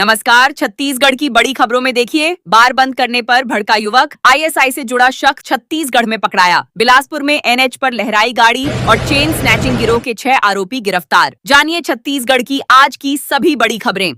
नमस्कार। छत्तीसगढ़ की बड़ी खबरों में देखिए, बार बंद करने पर भड़का युवक, आईएसआई से जुड़ा शख्स छत्तीसगढ़ में पकड़ाया। बिलासपुर में एनएच पर लहराई गाड़ी और चेन स्नैचिंग गिरोह के 6 आरोपी गिरफ्तार। जानिए छत्तीसगढ़ की आज की सभी बड़ी खबरें।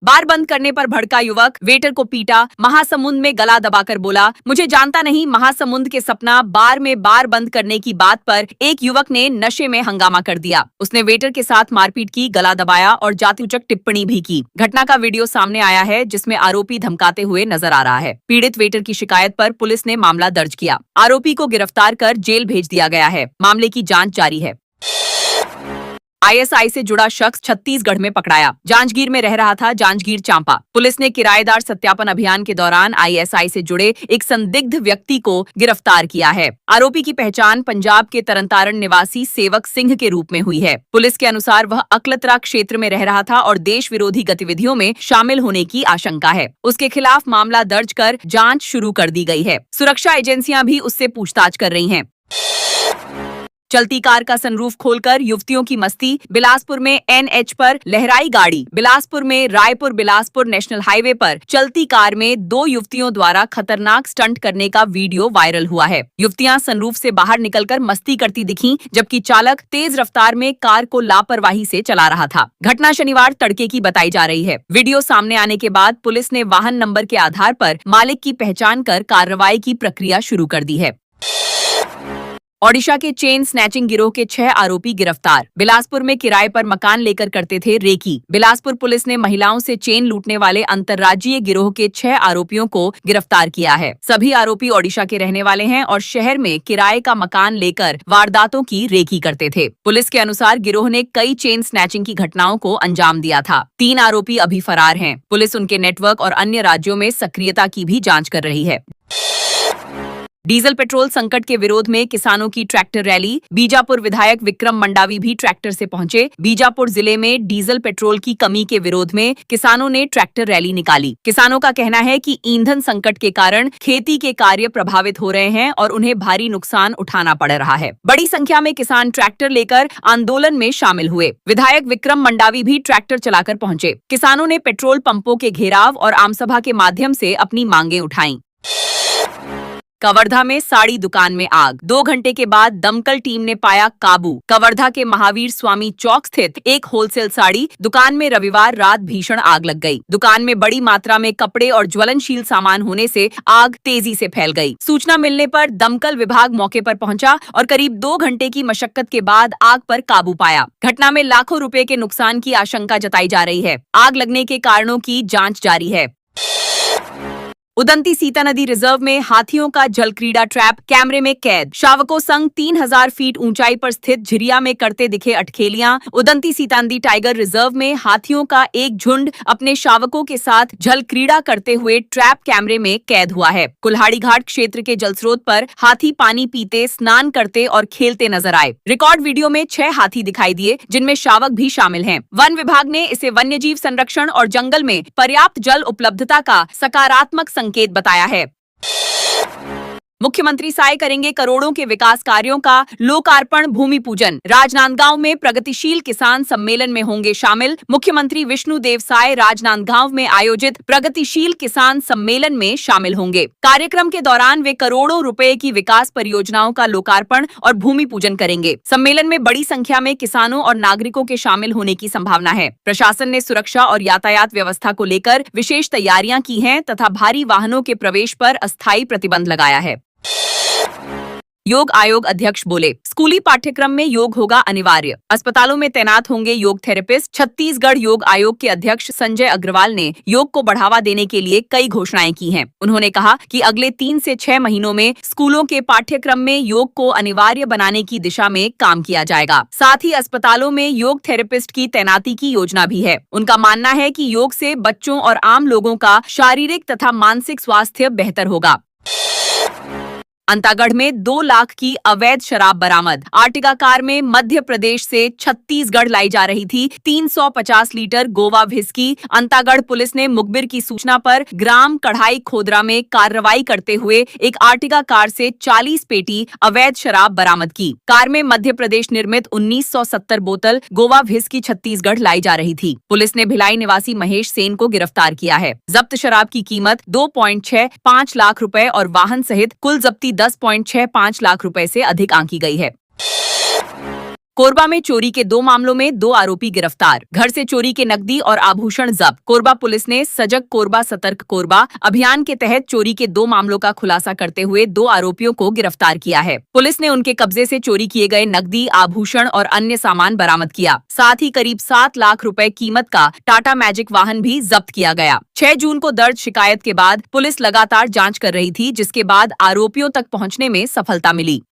बार बंद करने पर भड़का युवक, वेटर को पीटा, महासमुंद में गला दबाकर बोला, मुझे जानता नहीं। महासमुंद के सपना बार में बार बंद करने की बात पर एक युवक ने नशे में हंगामा कर दिया। उसने वेटर के साथ मारपीट की, गला दबाया और जातिसूचक टिप्पणी भी की। घटना का वीडियो सामने आया है, जिसमें आरोपी धमकाते हुए नजर आ रहा है। पीड़ित वेटर की शिकायत पर पुलिस ने मामला दर्ज किया। आरोपी को गिरफ्तार कर जेल भेज दिया गया है। मामले की जाँच जारी है। आईएसआई से जुड़ा शख्स छत्तीसगढ़ में पकड़ाया। जांजगीर में रह रहा था जांजगीर चांपा। पुलिस ने किराएदार सत्यापन अभियान के दौरान आईएसआई से जुड़े एक संदिग्ध व्यक्ति को गिरफ्तार किया है। आरोपी की पहचान पंजाब के तरनतारण निवासी सेवक सिंह के रूप में हुई है। पुलिस के अनुसार वह अकलतरा क्षेत्र में रह रहा था और देश विरोधी गतिविधियों में शामिल होने की आशंका है। उसके खिलाफ मामला दर्ज कर जाँच शुरू कर दी गई है। सुरक्षा एजेंसियां भी उससे पूछताछ कर रही हैं। चलती कार का सनरूफ खोलकर युवतियों की मस्ती। बिलासपुर में एनएच पर लहराई गाड़ी। बिलासपुर में रायपुर बिलासपुर नेशनल हाईवे पर चलती कार में 2 युवतियों द्वारा खतरनाक स्टंट करने का वीडियो वायरल हुआ है। युवतियां सनरूफ से बाहर निकलकर मस्ती करती दिखीं, जबकि चालक तेज रफ्तार में कार को लापरवाही से चला रहा था। घटना शनिवार तड़के की बताई जा रही है। वीडियो सामने आने के बाद पुलिस ने वाहन नंबर के आधार पर मालिक की पहचान कर कार्रवाई की प्रक्रिया शुरू कर दी है। ओडिशा के चेन स्नैचिंग गिरोह के 6 आरोपी गिरफ्तार। बिलासपुर में किराए पर मकान लेकर करते थे रेकी। बिलासपुर पुलिस ने महिलाओं से चेन लूटने वाले अंतर्राज्यीय गिरोह के 6 आरोपियों को गिरफ्तार किया है। सभी आरोपी ओडिशा के रहने वाले हैं और शहर में किराए का मकान लेकर वारदातों की रेकी करते थे। पुलिस के अनुसार गिरोह ने कई चेन स्नैचिंग की घटनाओं को अंजाम दिया था। 3 आरोपी अभी फरार हैं। पुलिस उनके नेटवर्क और अन्य राज्यों में सक्रियता की भी जाँच कर रही है। डीजल पेट्रोल संकट के विरोध में किसानों की ट्रैक्टर रैली। बीजापुर विधायक विक्रम मंडावी भी ट्रैक्टर से पहुंचे। बीजापुर जिले में डीजल पेट्रोल की कमी के विरोध में किसानों ने ट्रैक्टर रैली निकाली। किसानों का कहना है कि ईंधन संकट के कारण खेती के कार्य प्रभावित हो रहे हैं और उन्हें भारी नुकसान उठाना पड़ रहा है। बड़ी संख्या में किसान ट्रैक्टर लेकर आंदोलन में शामिल हुए। विधायक विक्रम मंडावी भी ट्रैक्टर चलाकर पहुंचे। किसानों ने पेट्रोल पंपों के घेराव और आमसभा के माध्यम से अपनी मांगे उठाई। कवर्धा में साड़ी दुकान में आग। 2 घंटे के बाद दमकल टीम ने पाया काबू। कवर्धा के महावीर स्वामी चौक स्थित एक होलसेल साड़ी दुकान में रविवार रात भीषण आग लग गई। दुकान में बड़ी मात्रा में कपड़े और ज्वलनशील सामान होने से आग तेजी से फैल गई। सूचना मिलने पर दमकल विभाग मौके पर पहुंचा और करीब 2 घंटे की मशक्कत के बाद आग पर काबू पाया। घटना में लाखों रुपए के नुकसान की आशंका जताई जा रही है। आग लगने के कारणों की जाँच जारी है। उदंती सीता नदी रिजर्व में हाथियों का जल क्रीड़ा ट्रैप कैमरे में कैद। शावकों संग 3000 फीट ऊंचाई पर स्थित झिरिया में करते दिखे अटखेलियां। उदंती सीता नदी टाइगर रिजर्व में हाथियों का एक झुंड अपने शावकों के साथ जल क्रीड़ा करते हुए ट्रैप कैमरे में कैद हुआ है। कुल्हाड़ी घाट क्षेत्र के जलस्रोत पर हाथी पानी पीते, स्नान करते और खेलते नजर आए। रिकॉर्ड वीडियो में 6 हाथी दिखाई दिए, जिनमें शावक भी शामिल हैं। वन विभाग ने इसे वन्यजीव संरक्षण और जंगल में पर्याप्त जल उपलब्धता का सकारात्मक संकेत बताया है। मुख्यमंत्री साय करेंगे करोड़ों के विकास कार्यों का लोकार्पण भूमि पूजन। राजनांदगांव में प्रगतिशील किसान सम्मेलन में होंगे शामिल। मुख्यमंत्री विष्णुदेव साय राजनांदगांव में आयोजित प्रगतिशील किसान सम्मेलन में शामिल होंगे। कार्यक्रम के दौरान वे करोड़ों रुपए की विकास परियोजनाओं का लोकार्पण और भूमि पूजन करेंगे। सम्मेलन में बड़ी संख्या में किसानों और नागरिकों के शामिल होने की संभावना है। प्रशासन ने सुरक्षा और यातायात व्यवस्था को लेकर विशेष तैयारियां की हैं तथा भारी वाहनों के प्रवेश पर अस्थायी प्रतिबंध लगाया है। योग आयोग अध्यक्ष बोले, स्कूली पाठ्यक्रम में योग होगा अनिवार्य। अस्पतालों में तैनात होंगे योग थेरेपिस्ट। छत्तीसगढ़ योग आयोग के अध्यक्ष संजय अग्रवाल ने योग को बढ़ावा देने के लिए कई घोषणाएं की हैं। उन्होंने कहा कि अगले 3 से 6 महीनों में स्कूलों के पाठ्यक्रम में योग को अनिवार्य बनाने की दिशा में काम किया जाएगा। साथ ही अस्पतालों में योग थेरेपिस्ट की तैनाती की योजना भी है। उनका मानना है कि योग से बच्चों और आम लोगों का शारीरिक तथा मानसिक स्वास्थ्य बेहतर होगा। अंतागढ़ में 2 लाख की अवैध शराब बरामद। आर्टिगा कार में मध्य प्रदेश से छत्तीसगढ़ लाई जा रही थी 350 litre Goa whisky. Antagarh police ने मुखबिर की सूचना पर ग्राम कढ़ाई खोदरा में कार्रवाई करते हुए एक आर्टिगा कार से 40 पेटी अवैध शराब बरामद की। कार में मध्य प्रदेश निर्मित 1970 बोतल गोवा व्हिस्की छत्तीसगढ़ लाई जा रही थी। पुलिस ने भिलाई निवासी महेश सेन को गिरफ्तार किया है। जब्त शराब की कीमत 2.65 लाख रुपए और वाहन सहित कुल जब्ती 10.65 लाख रुपए से अधिक आंकी गई है। कोरबा में चोरी के 2 मामलों में 2 आरोपी गिरफ्तार। घर से चोरी के नकदी और आभूषण जब्त। कोरबा पुलिस ने सजग कोरबा सतर्क कोरबा अभियान के तहत चोरी के 2 मामलों का खुलासा करते हुए 2 आरोपियों को गिरफ्तार किया है। पुलिस ने उनके कब्जे से चोरी किए गए नकदी, आभूषण और अन्य सामान बरामद किया। साथ ही करीब 7 लाख रुपए कीमत का टाटा मैजिक वाहन भी जब्त किया गया। 6 जून को दर्ज शिकायत के बाद पुलिस लगातार जाँच कर रही थी, जिसके बाद आरोपियों तक पहुँचने में सफलता मिली।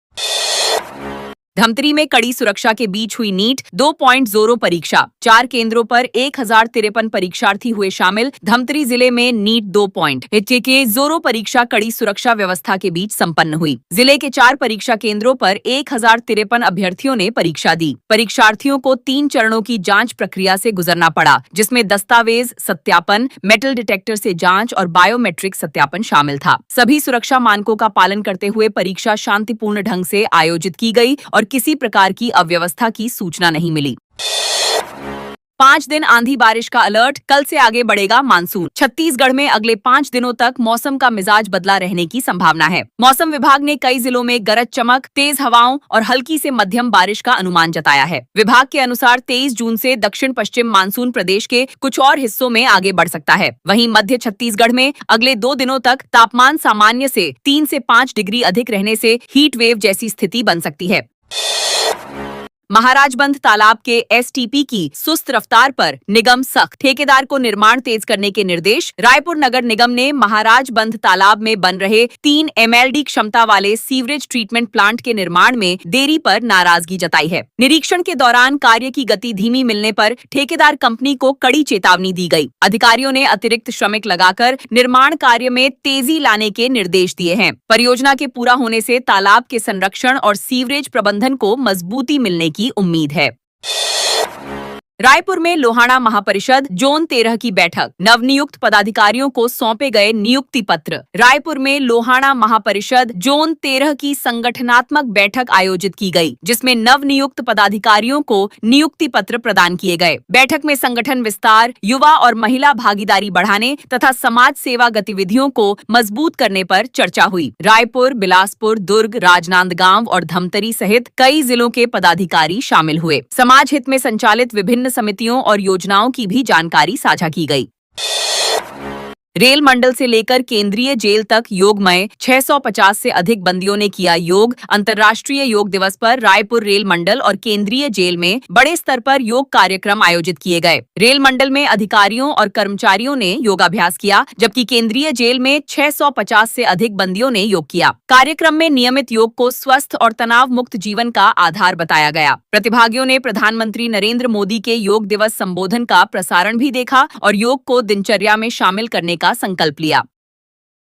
धमतरी में कड़ी सुरक्षा के बीच हुई नीट 2.0 परीक्षा। 4 केंद्रों पर 1053 परीक्षार्थी हुए शामिल। धमतरी जिले में नीट 2.0 परीक्षा कड़ी सुरक्षा व्यवस्था के बीच संपन्न हुई। जिले के 4 परीक्षा केंद्रों पर 1053 अभ्यर्थियों ने परीक्षा दी। परीक्षार्थियों को 3 चरणों की जांच प्रक्रिया से गुजरना पड़ा, जिसमें दस्तावेज सत्यापन, मेटल डिटेक्टर से जांच और बायोमेट्रिक सत्यापन शामिल था। सभी सुरक्षा मानकों का पालन करते हुए परीक्षा शांतिपूर्ण ढंग से आयोजित की गई और किसी प्रकार की अव्यवस्था की सूचना नहीं मिली। 5 दिन आंधी बारिश का अलर्ट। कल से आगे बढ़ेगा मानसून। छत्तीसगढ़ में अगले 5 दिनों तक मौसम का मिजाज बदला रहने की संभावना है। मौसम विभाग ने कई जिलों में गरज चमक, तेज हवाओं और हल्की से मध्यम बारिश का अनुमान जताया है। विभाग के अनुसार 23 जून से दक्षिण पश्चिम मानसून प्रदेश के कुछ और हिस्सों में आगे बढ़ सकता है। वहीं मध्य छत्तीसगढ़ में अगले 2 दिनों तक तापमान सामान्य से 3 से 5 डिग्री अधिक रहने से हीट वेव जैसी स्थिति बन सकती है। महाराजबंद तालाब के एसटीपी की सुस्त रफ्तार पर निगम सख्त। ठेकेदार को निर्माण तेज करने के निर्देश। रायपुर नगर निगम ने महाराजबंद तालाब में बन रहे 3 MLD क्षमता वाले सीवरेज ट्रीटमेंट प्लांट के निर्माण में देरी पर नाराजगी जताई है। निरीक्षण के दौरान कार्य की गति धीमी मिलने पर ठेकेदार कंपनी को कड़ी चेतावनी दी गई। अधिकारियों ने अतिरिक्त श्रमिक लगाकर निर्माण कार्य में तेजी लाने के निर्देश दिए हैं। परियोजना के पूरा होने से तालाब के संरक्षण और सीवरेज प्रबंधन को मजबूती मिलने की उम्मीद है। रायपुर में लोहाना महापरिषद जोन 13 की बैठक। नवनियुक्त पदाधिकारियों को सौंपे गए नियुक्ति पत्र। रायपुर में लोहाना महापरिषद जोन 13 की संगठनात्मक बैठक आयोजित की गई, जिसमें नवनियुक्त पदाधिकारियों को नियुक्ति पत्र प्रदान किए गए। बैठक में संगठन विस्तार, युवा और महिला भागीदारी बढ़ाने तथा समाज सेवा गतिविधियों को मजबूत करने पर चर्चा हुई। रायपुर, बिलासपुर, दुर्ग, राजनांदगांव और धमतरी सहित कई जिलों के पदाधिकारी शामिल हुए। समाज हित में संचालित विभिन्न समितियों और योजनाओं की भी जानकारी साझा की गई। रेल मंडल से लेकर केंद्रीय जेल तक योगमय 650 से अधिक बंदियों ने किया योग। अंतर्राष्ट्रीय योग दिवस पर रायपुर रेल मंडल और केंद्रीय जेल में बड़े स्तर पर योग कार्यक्रम आयोजित किए गए। रेल मंडल में अधिकारियों और कर्मचारियों ने योगाभ्यास किया, जबकि केंद्रीय जेल में 650 से अधिक बंदियों ने योग किया। कार्यक्रम में नियमित योग को स्वस्थ और तनाव मुक्त जीवन का आधार बताया गया। प्रतिभागियों ने प्रधानमंत्री नरेंद्र मोदी के योग दिवस संबोधन का प्रसारण भी देखा और योग को दिनचर्या में शामिल करने का संकल्प लिया।